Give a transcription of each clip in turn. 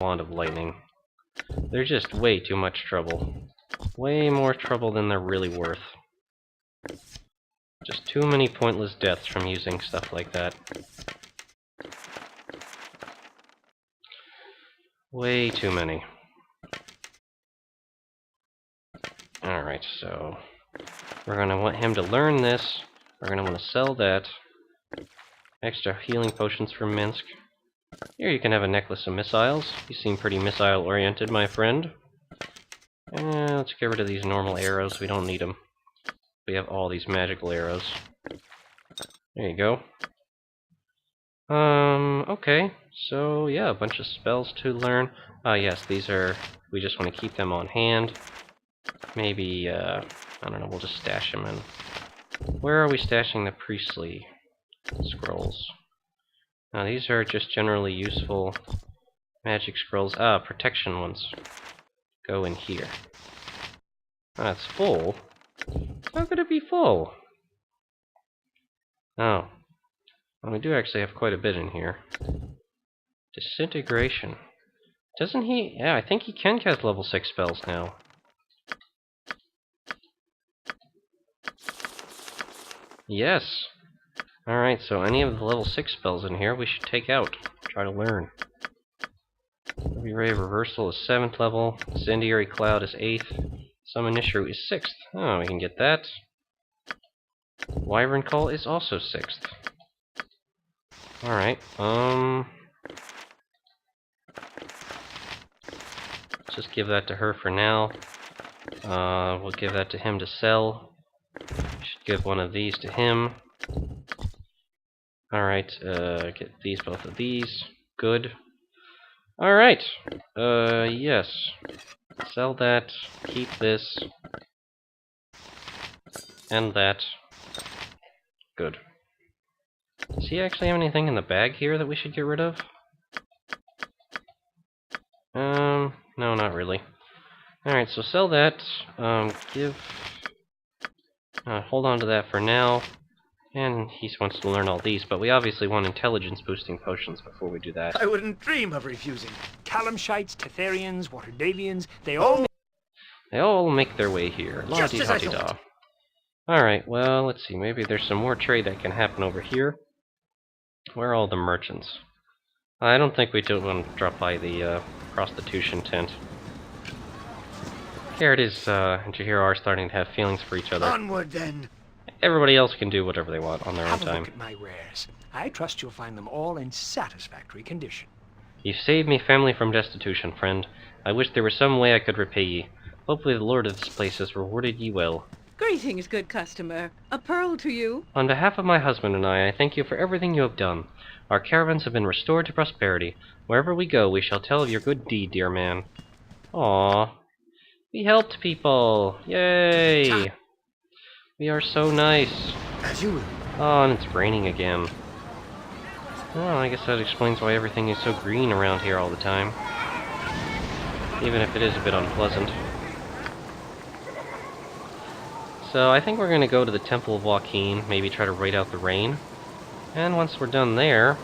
Wand of Lightning. They're just way too much trouble. Way more trouble than they're really worth. Just too many pointless deaths from using stuff like that. Way too many. Alright, so we're going to want him to learn this. We're going to want to sell that. Extra healing potions from Minsk. Here you can have a necklace of missiles. You seem pretty missile-oriented, my friend. Let's get rid of these normal arrows. We don't need them. We have all these magical arrows. There you go. Okay. So, yeah, a bunch of spells to learn. Yes, these are... We just want to keep them on hand. Maybe, I don't know, we'll just stash them in. Where are we stashing the priestly scrolls? Now, these are just generally useful magic scrolls. Protection ones. Go in here. It's full? How could it be full? Oh. Well, we do actually have quite a bit in here. Disintegration. Doesn't he? Yeah, I think he can cast level 6 spells now. Yes! Alright, so any of the level 6 spells in here we should take out. Try to learn. Heavy Ray of Reversal is 7th level. Incendiary Cloud is 8th. Summon Ishru is 6th. Oh, we can get that. Wyvern Call is also 6th. Alright, just give that to her for now. We'll give that to him to sell. We should give one of these to him. Alright, get these, both of these. Good. Alright, yes. Sell that, keep this, and that. Good. Does he actually have anything in the bag here that we should get rid of? No, not really. Alright, so sell that, hold on to that for now. And he wants to learn all these, but we obviously want intelligence-boosting potions before we do that. I wouldn't dream of refusing. Calamshites, Tetherians, Waterdalians, they all make their way here. La-di-da-di-da. Alright, well, let's see. Maybe there's some more trade that can happen over here. Where are all the merchants? I don't think we do want to drop by the prostitution tent. Kered and Jahir are starting to have feelings for each other. Onward, then! Everybody else can do whatever they want on their own time. Have a look at my wares. I trust you'll find them all in satisfactory condition. You've saved me family from destitution, friend. I wish there were some way I could repay ye. Hopefully the lord of this place has rewarded ye well. Greetings, good customer. A pearl to you. On behalf of my husband and I thank you for everything you have done. Our caravans have been restored to prosperity. Wherever we go, we shall tell of your good deed, dear man. Aww. We helped people! Yay! We are so nice. As you will. Oh, and it's raining again. Well, I guess that explains why everything is so green around here all the time. Even if it is a bit unpleasant. So I think we're going to go to the Temple of Joaquin, maybe try to wait out the rain. And once we're done there,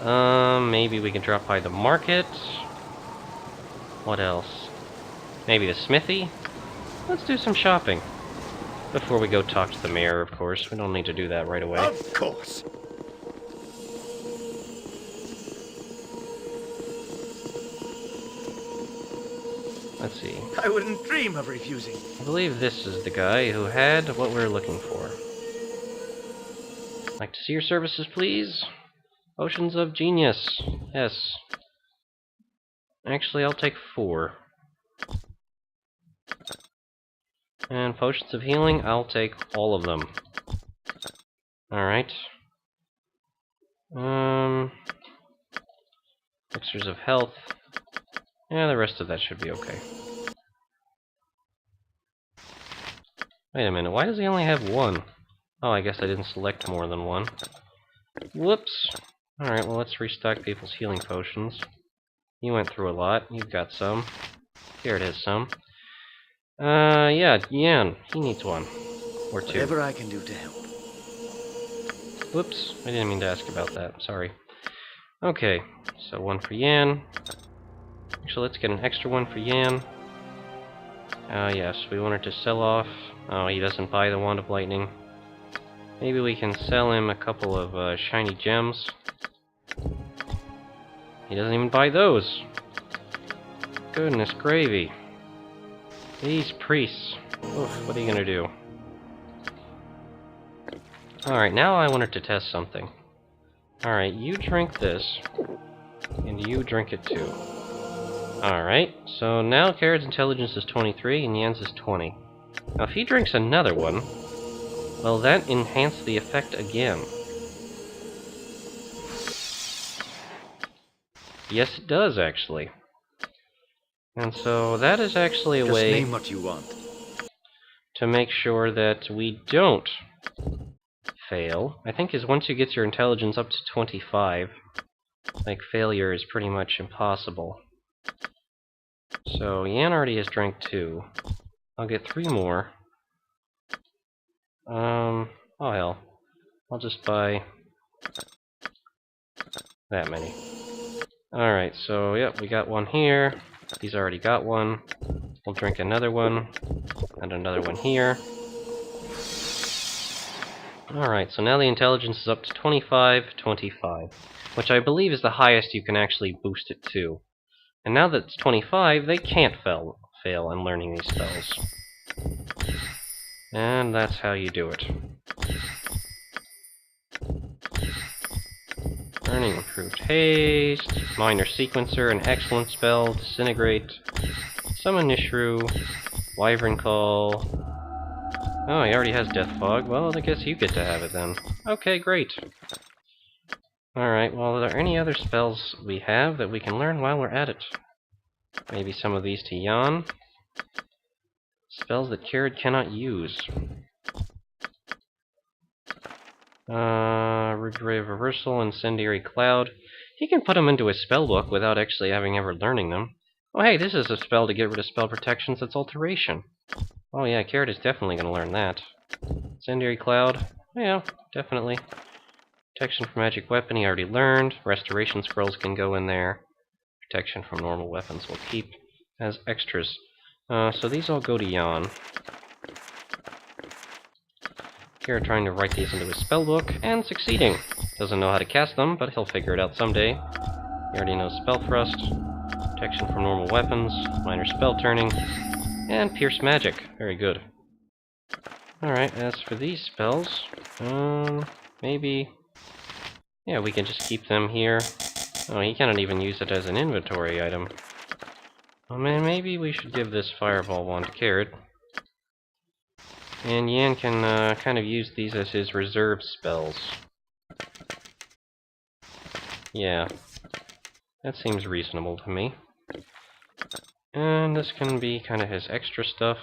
maybe we can drop by the market. What else? Maybe the smithy? Let's do some shopping. Before we go talk to the mayor, of course. We don't need to do that right away. Of course. Let's see. I wouldn't dream of refusing. I believe this is the guy who had what we're looking for. Like to see your services, please? Potions of Genius. Yes. Actually, I'll take 4. And potions of healing, I'll take all of them. Alright. Elixirs of health. Yeah, the rest of that should be okay. Wait a minute, why does he only have 1? Oh, I guess I didn't select more than 1. Whoops! Alright, well let's restock people's healing potions. You went through a lot, you've got some. Here it is, some. Yeah, Yan, he needs 1. Or 2. Whatever I can do to help. Whoops, I didn't mean to ask about that, sorry. Okay, so 1 for Yan. Actually, let's get an extra one for Yan. Yes, we wanted to sell off. Oh, he doesn't buy the Wand of Lightning. Maybe we can sell him a couple of shiny gems. He doesn't even buy those. Goodness gravy. These priests. Oof, what are you gonna do? Alright, now I wanted to test something. Alright, you drink this. And you drink it too. Alright, so now Kered's intelligence is 23 and Yan's is 20. Now if he drinks another one, well, that enhanced the effect again. Yes, it does, actually. And so that is actually a way name what you want. to make sure that we don't fail. I think is once you get your intelligence up to 25, like, failure is pretty much impossible. So Yan already has drank 2. I'll get 3 more. Oh hell. I'll just buy that many. Alright, so yep, we got one here. He's already got one. We'll drink another one. And another one here. Alright, so now the intelligence is up to 25, which I believe is the highest you can actually boost it to. And now that it's 25, they can't fail in learning these spells. And that's how you do it. Learning improved haste, minor sequencer, an excellent spell, disintegrate, summon Nishru, wyvern call. Oh, he already has death fog. Well, I guess you get to have it then. Okay, great. Alright, well, are there any other spells we have that we can learn while we're at it? Maybe some of these to Yan. Spells that Kered cannot use. Reversal, Incendiary Cloud. He can put them into his spellbook without actually having ever learning them. Oh hey, this is a spell to get rid of spell protections, that's Alteration. Oh yeah, Kered is definitely going to learn that. Incendiary Cloud. Yeah, definitely. Protection from magic weapon he already learned. Restoration scrolls can go in there. Protection from normal weapons we'll keep as extras. So these all go to Yan. Kered trying to write these into his spellbook, and succeeding. Doesn't know how to cast them, but he'll figure it out someday. He already knows Spell Thrust, protection from normal weapons, minor spell turning, and Pierce Magic. Very good. Alright, as for these spells, maybe... yeah, we can just keep them here. Oh, he cannot even use it as an inventory item. Oh man, maybe we should give this Fireball wand to Kered. And Yan can kind of use these as his reserve spells. Yeah, that seems reasonable to me. And this can be kind of his extra stuff.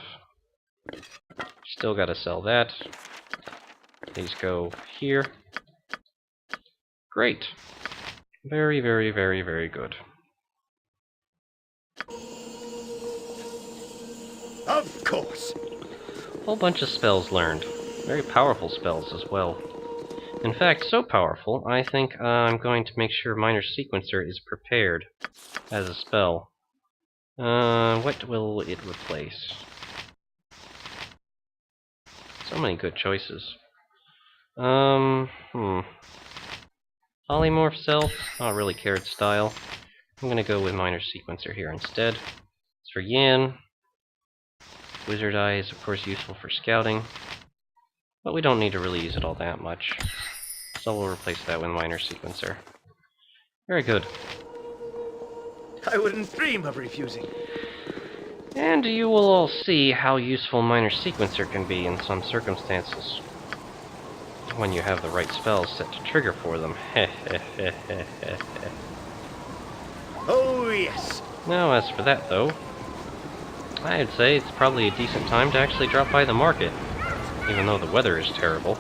Still gotta sell that. These go here. Great. Very, very, very, very good. Of course. Whole bunch of spells learned. Very powerful spells as well. In fact, so powerful, I think I'm going to make sure Minor Sequencer is prepared as a spell. What will it replace? So many good choices. Polymorph Self, not really Kered style. I'm gonna go with Minor Sequencer here instead. As for Yan, Wizard Eye is of course useful for scouting, but we don't need to really use it all that much. So we'll replace that with Minor Sequencer. Very good. I wouldn't dream of refusing. And you will all see how useful Minor Sequencer can be in some circumstances. When you have the right spells set to trigger for them. Oh, yes. Now, as for that, though, I'd say it's probably a decent time to actually drop by the market, even though the weather is terrible.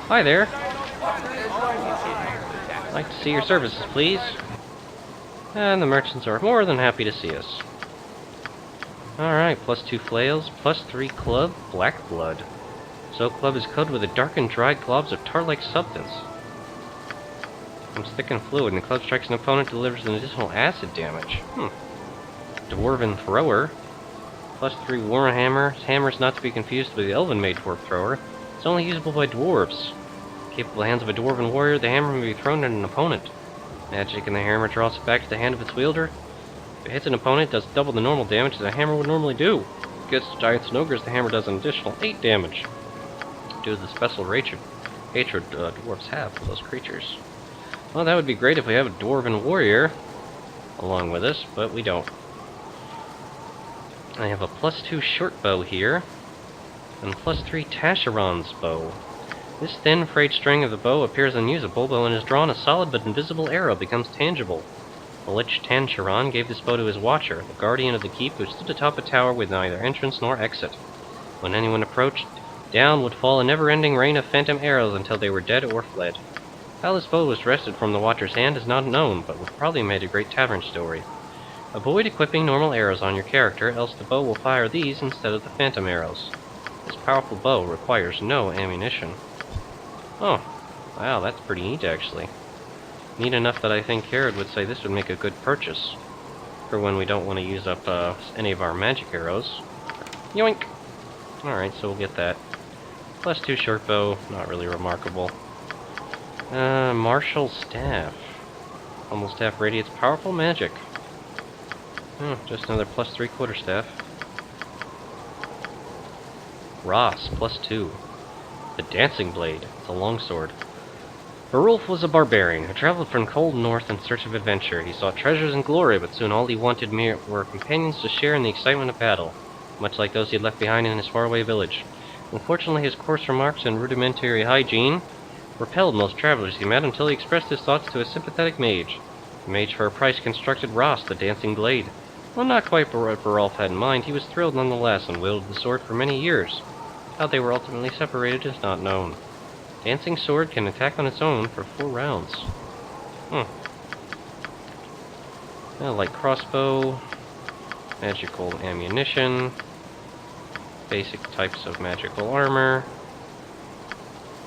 Hi there. I'd like to see your services, please. And the merchants are more than happy to see us. Alright, +2 flails, +3 club, black blood. Soap Club is coated with a darkened, dried globs of tar-like substance. It's thick and fluid, and the club strikes an opponent, delivers an additional acid damage. Dwarven Thrower. +3 Warhammer. His hammer is not to be confused with the Elven Mage Dwarf Thrower. It's only usable by dwarves. Capable hands of a dwarven warrior, the hammer may be thrown at an opponent. Magic in the hammer draws it back to the hand of its wielder. If it hits an opponent, it does double the normal damage that a hammer would normally do. If it gets giants and ogres, the hammer does an additional 8 damage. Due to the special hatred dwarves have for those creatures. Well, that would be great if we have a dwarven warrior along with us, but we don't. I have a +2 short bow here, and +3 Tasharon's bow. This thin, frayed string of the bow appears unusable, but when it is drawn, a solid but invisible arrow becomes tangible. The Lich Tansharon gave this bow to his watcher, the guardian of the keep, who stood atop a tower with neither entrance nor exit. When anyone approached, down would fall a never-ending rain of phantom arrows until they were dead or fled. How this bow was wrested from the watcher's hand is not known, but would probably made a great tavern story. Avoid equipping normal arrows on your character, else the bow will fire these instead of the phantom arrows. This powerful bow requires no ammunition. Oh, wow, that's pretty neat, actually. Neat enough that I think Kered would say this would make a good purchase for when we don't want to use up any of our magic arrows. Yoink! Alright, so we'll get that. +2 short bow, not really remarkable. Martial Staff. Humble Staff radiates powerful magic. Just another +3 quarterstaff. Ross, +2. The Dancing Blade. It's a longsword. Berulf was a barbarian who traveled from cold north in search of adventure. He sought treasures and glory, but soon all he wanted were companions to share in the excitement of battle, much like those he had left behind in his faraway village. Unfortunately, his coarse remarks and rudimentary hygiene repelled most travelers he met until he expressed his thoughts to a sympathetic mage. The mage for a price constructed Ross, the Dancing Blade. Well, not quite what Berulf had in mind, he was thrilled nonetheless and wielded the sword for many years. How they were ultimately separated is not known. Dancing Sword can attack on its own for 4 rounds. Light crossbow, magical ammunition, basic types of magical armor.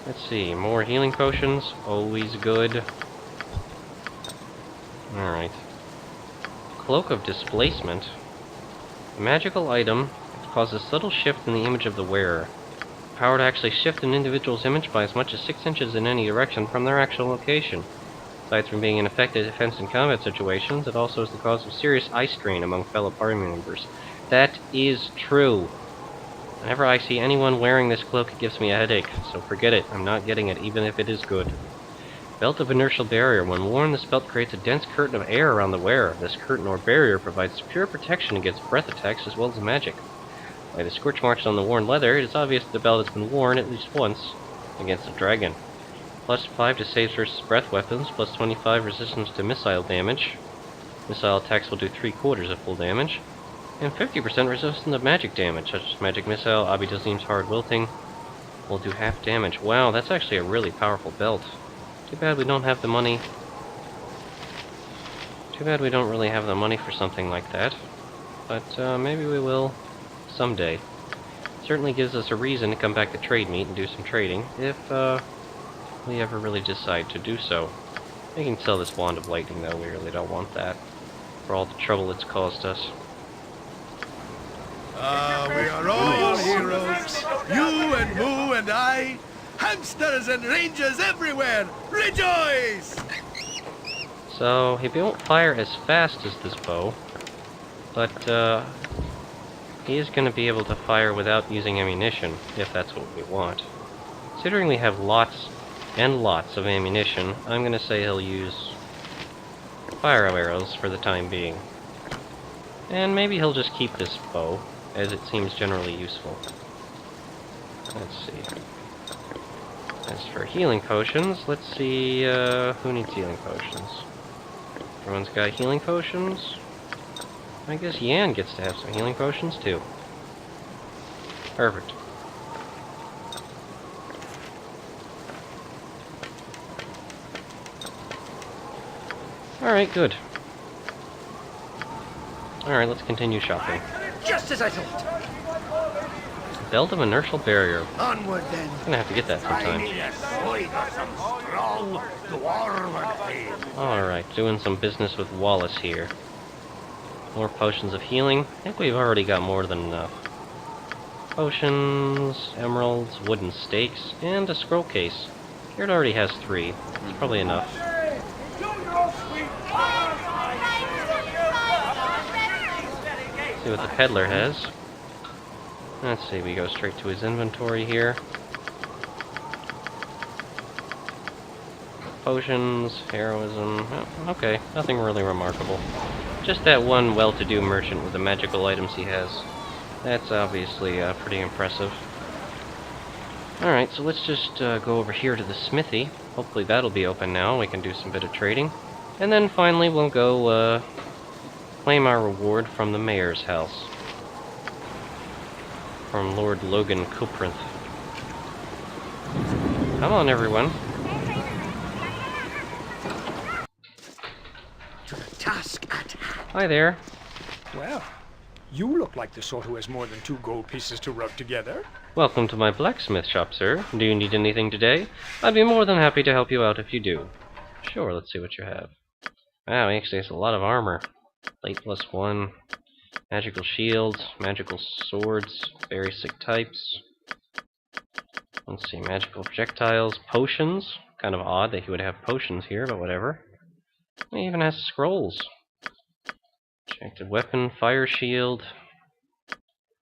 Let's see, more healing potions, always good. Alright. Cloak of Displacement. A magical item that causes subtle shift in the image of the wearer. The power to actually shift an individual's image by as much as 6 inches in any direction from their actual location. Aside from being an effective defense in combat situations, it also is the cause of serious eye strain among fellow party members. That is true. Whenever I see anyone wearing this cloak, it gives me a headache, so forget it. I'm not getting it, even if it is good. Belt of Inertial Barrier. When worn, this belt creates a dense curtain of air around the wearer. This curtain or barrier provides pure protection against breath attacks as well as magic. By the scorch marks on the worn leather, it is obvious that the belt has been worn at least once against a dragon. +5 to saves versus breath weapons, +25 resistance to missile damage. Missile attacks will do 3/4 of full damage. And 50% resistance to magic damage, such as Magic Missile, Abidazim's Hard Wilting, will do half damage. Wow, that's actually a really powerful belt. Too bad we don't have the money. Too bad we don't really have the money for something like that. But maybe we will someday. Certainly gives us a reason to come back to Trade Meet and do some trading, if we ever really decide to do so. We can sell this Wand of Lightning, though. We really don't want that, for all the trouble it's caused us. We are all heroes. You and Moo and I. Hamsters and rangers everywhere. Rejoice! So, he won't fire as fast as this bow, but he is going to be able to fire without using ammunition, if that's what we want. Considering we have lots and lots of ammunition, I'm going to say he'll use fire arrows for the time being. And maybe he'll just keep this bow, as it seems generally useful. Let's see. As for healing potions, let's see who needs healing potions. Everyone's got healing potions. I guess Yan gets to have some healing potions too. Perfect. Alright, good. Alright, let's continue shopping. Just as I thought. Belt of Inertial Barrier. Onward then. I'm gonna have to get that sometime. Alright, doing some business with Wallace here. More potions of healing. I think we've already got more than enough. Potions, emeralds, wooden stakes, and a scroll case. Kered already has 3. It's probably enough. See what the peddler has. Let's see, we go straight to his inventory here. Potions, heroism, oh, okay, nothing really remarkable. Just that one well-to-do merchant with the magical items he has. That's obviously pretty impressive. Alright, so let's just go over here to the smithy. Hopefully that'll be open now, we can do some bit of trading. And then finally we'll go claim our reward from the mayor's house. From Lord Logan Cuprinth. Come on, everyone. To the task at hand. Hi there. Well, you look like the sort who has more than 2 gold pieces to rub together. Welcome to my blacksmith shop, sir. Do you need anything today? I'd be more than happy to help you out if you do. Sure, let's see what you have. Wow, he actually has a lot of armor. Plate +1. Magical shields, magical swords, very sick types. Let's see, magical projectiles, potions. Kind of odd that he would have potions here, but whatever. He even has scrolls. Objective weapon, fire shield.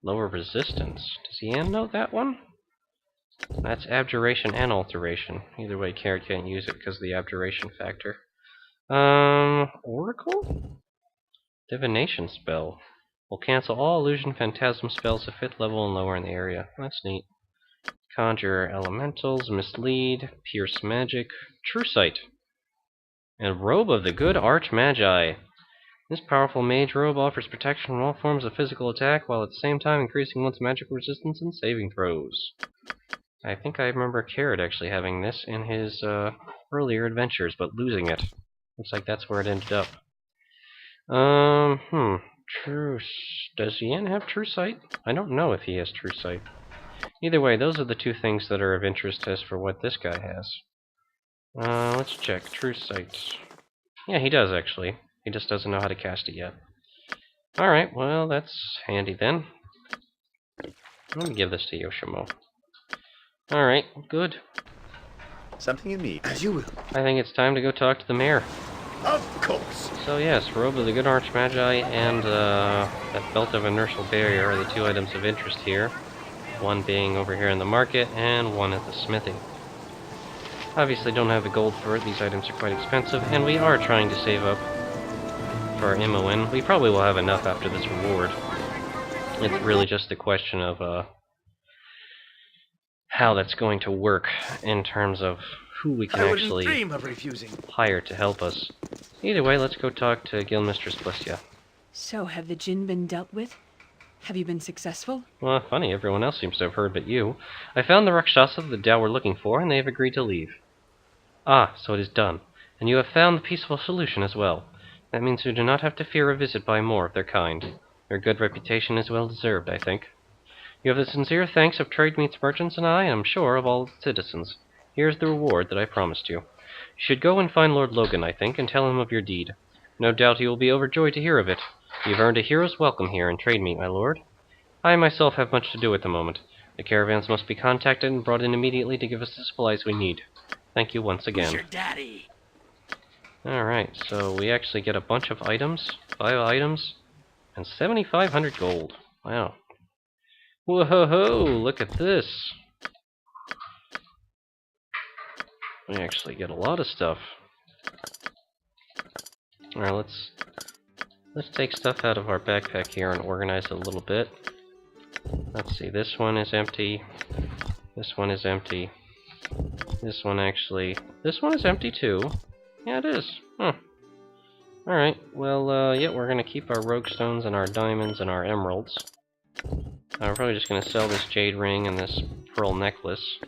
Lower resistance. Does he note that one? That's abjuration and alteration. Either way, Kered can't use it because of the abjuration factor. Oracle? Divination spell. Will cancel all illusion phantasm spells of 5th level and lower in the area. That's neat. Conjure elementals, mislead, pierce magic, true sight, and robe of the good archmagi. This powerful mage robe offers protection from all forms of physical attack, while at the same time increasing one's magical resistance and saving throws. I think I remember Kered actually having this in his earlier adventures, but losing it. Looks like that's where it ended up. Does Ian have true sight? I don't know if he has true sight. Either way, those are the 2 things that are of interest as for what this guy has. Let's check. True sight. Yeah, he does actually. He just doesn't know how to cast it yet. Alright, well, that's handy then. Let me give this to Yoshimo. Alright, good. Something you need. As you will. I think it's time to go talk to the mayor. Of course. So yes, Robe of the Good Archmagi and that Belt of Inertial Barrier are the 2 items of interest here. One being over here in the market, and one at the smithy. Obviously don't have the gold for it, these items are quite expensive, and we are trying to save up for our MON. We probably will have enough after this reward. It's really just a question of how that's going to work in terms of who we can I wouldn't actually dream of refusing. hire to help us. Either way, let's go talk to Guildmistress Blissya. So, have the Jinn been dealt with? Have you been successful? Well, funny, everyone else seems to have heard but you. I found the Rakshasa the Dow were looking for, and they have agreed to leave. Ah, so it is done. And you have found the peaceful solution as well. That means you do not have to fear a visit by more of their kind. Your good reputation is well deserved, I think. You have the sincere thanks of trade meets merchants and I am sure of all the citizens. Here is the reward that I promised you. You should go and find Lord Logan, I think, and tell him of your deed. No doubt he will be overjoyed to hear of it. You've earned a hero's welcome here in trade meet, my lord. I myself have much to do at the moment. The caravans must be contacted and brought in immediately to give us the supplies we need. Thank you once again. Who's your daddy? Alright, so we actually get a bunch of items, 5 items, and 7,500 gold. Wow. Whoa-ho-ho, look at this. We actually get a lot of stuff. Alright, let's take stuff out of our backpack here and organize it a little bit. Let's see, this one is empty. This one is empty. This one is empty too. Yeah, it is. Huh. Alright, well, yeah, we're gonna keep our rogue stones and our diamonds and our emeralds. I'm probably just gonna sell this jade ring and this pearl necklace.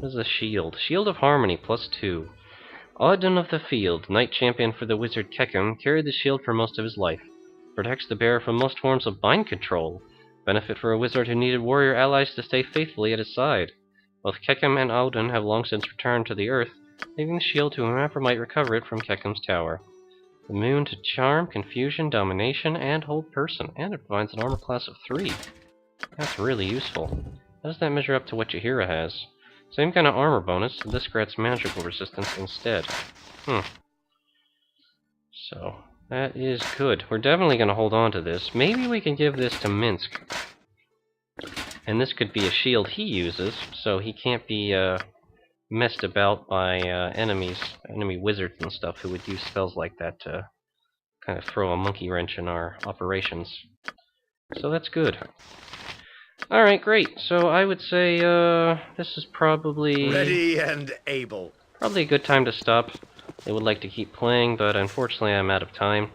This is a shield. Shield of Harmony, +2. Auden of the Field, knight champion for the wizard Kekim, carried the shield for most of his life. Protects the bearer from most forms of mind control. benefit for a wizard who needed warrior allies to stay faithfully at his side. Both Kekim and Odin have long since returned to the earth, leaving the shield to whomever might recover it from Kekim's tower. Immune to charm, confusion, domination, and hold person, and it provides an armor class of 3. That's really useful. How does that measure up to what Jaheira has? Same kind of armor bonus, this grants magical resistance instead. So, that is good. We're definitely going to hold on to this. Maybe we can give this to Minsk. And this could be a shield he uses, so he can't be messed about by enemy wizards and stuff who would use spells like that to kind of throw a monkey wrench in our operations. So that's good. Alright, great. So I would say this is probably... Ready and able. Probably a good time to stop. I would like to keep playing, but unfortunately I'm out of time.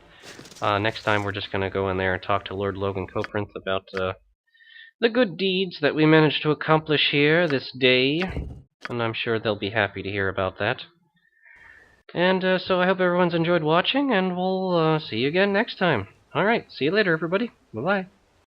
Next time we're just going to go in there and talk to Lord Logan Coprinth about the good deeds that we managed to accomplish here this day. And I'm sure they'll be happy to hear about that. And so I hope everyone's enjoyed watching, and we'll see you again next time. Alright, see you later everybody. Bye-bye.